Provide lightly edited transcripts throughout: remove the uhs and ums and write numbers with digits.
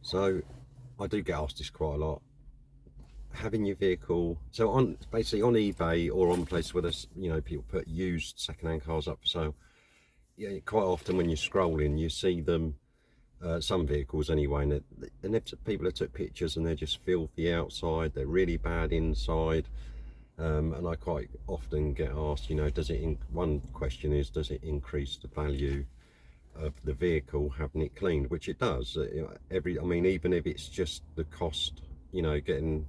So I do get asked this quite a lot. Having your vehicle, so on basically on eBay or on places where there's, people put used second-hand cars up for sale. Yeah, quite often when you're scrolling, you see them, some vehicles anyway, and if people have took pictures and they're just filthy outside, they're really bad inside. And I quite often get asked, does it? One question is, does it increase the value of the vehicle having it cleaned? Which it does. I mean, even if it's just the cost, getting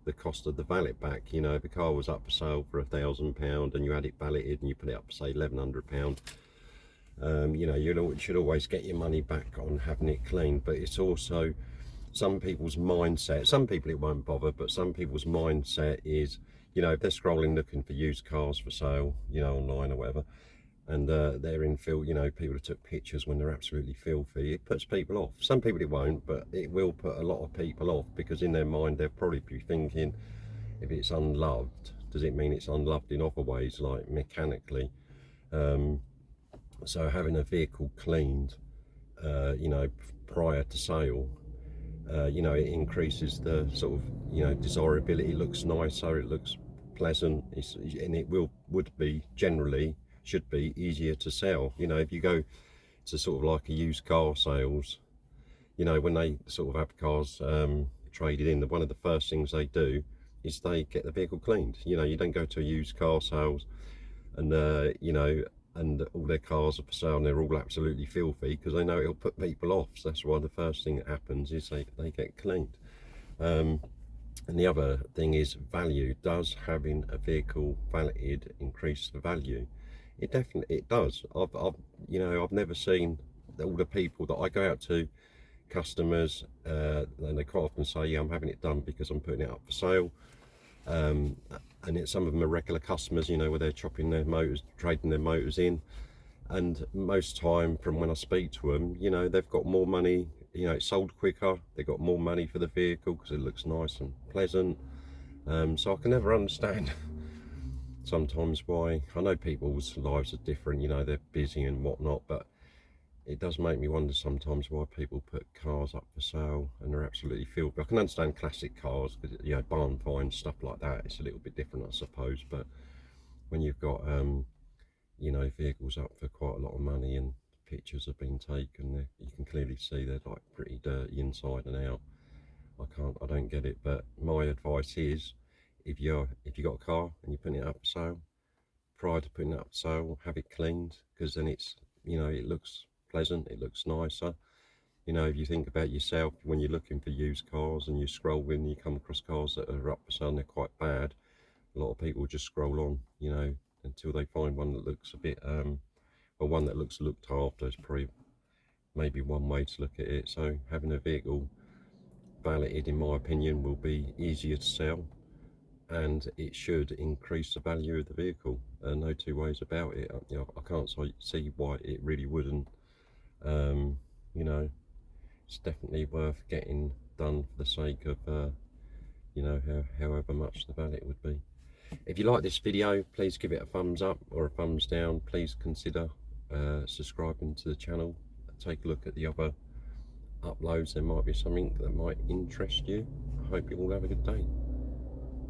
the cost of the valet back. If the car was up for sale for £1,000 and you had it valeted and you put it up for say £1,100, you should always get your money back on having it cleaned. But it's also some people's mindset. Some people it won't bother, but some people's mindset is, if they're scrolling looking for used cars for sale, online or whatever, and they're in people who took pictures when they're absolutely filthy, it puts people off. Some people it won't, but it will put a lot of people off, because in their mind they'll probably be thinking, if it's unloved, does it mean it's unloved in other ways, like mechanically? So having a vehicle cleaned, prior to sale, it increases the sort of, desirability. It looks nicer, it looks pleasant, and it would be generally should be easier to sell. If you go to sort of like a used car sales, when they sort of have cars traded in, one of the first things they do is they get the vehicle cleaned. You don't go to a used car sales and and all their cars are for sale and they're all absolutely filthy, because they know it'll put people off. So that's why the first thing that happens is they get cleaned. And the other thing is value. Does having a vehicle valeted increase the value? It definitely does. I've never seen all the people that I go out to, customers, and they quite often say, yeah, I'm having it done because I'm putting it up for sale. And some of them are regular customers, where they're chopping their motors, trading their motors in. And most time from when I speak to them, they've got more money, it's sold quicker, they've got more money for the vehicle because it looks nice and pleasant. So I can never understand sometimes why. I know people's lives are different, they're busy and whatnot, but it does make me wonder sometimes why people put cars up for sale and they're absolutely filthy. I can understand classic cars, because barn finds, stuff like that, it's a little bit different, I suppose. But when you've got vehicles up for quite a lot of money and pictures have been taken, you can clearly see they're like pretty dirty inside and out. I don't get it. But my advice is, if you got a car and you're putting it up for sale, prior to putting it up for sale, have it cleaned, because then it's, it looks pleasant, it looks nicer. If you think about yourself, when you're looking for used cars and you scroll in, you come across cars that are up for sale and they're quite bad, a lot of people just scroll on, until they find one that looks a bit, or one that looks looked after. Is probably maybe one way to look at it. So having a vehicle valeted, in my opinion, will be easier to sell, and it should increase the value of the vehicle. No two ways about it. I can't see why it really wouldn't. Um, you know, it's definitely worth getting done for the sake of, however much the valet would be. If you like this video, please give it a thumbs up or a thumbs down. Please consider subscribing to the channel. Take a look at the other uploads. There might be something that might interest you. I hope you all have a good day.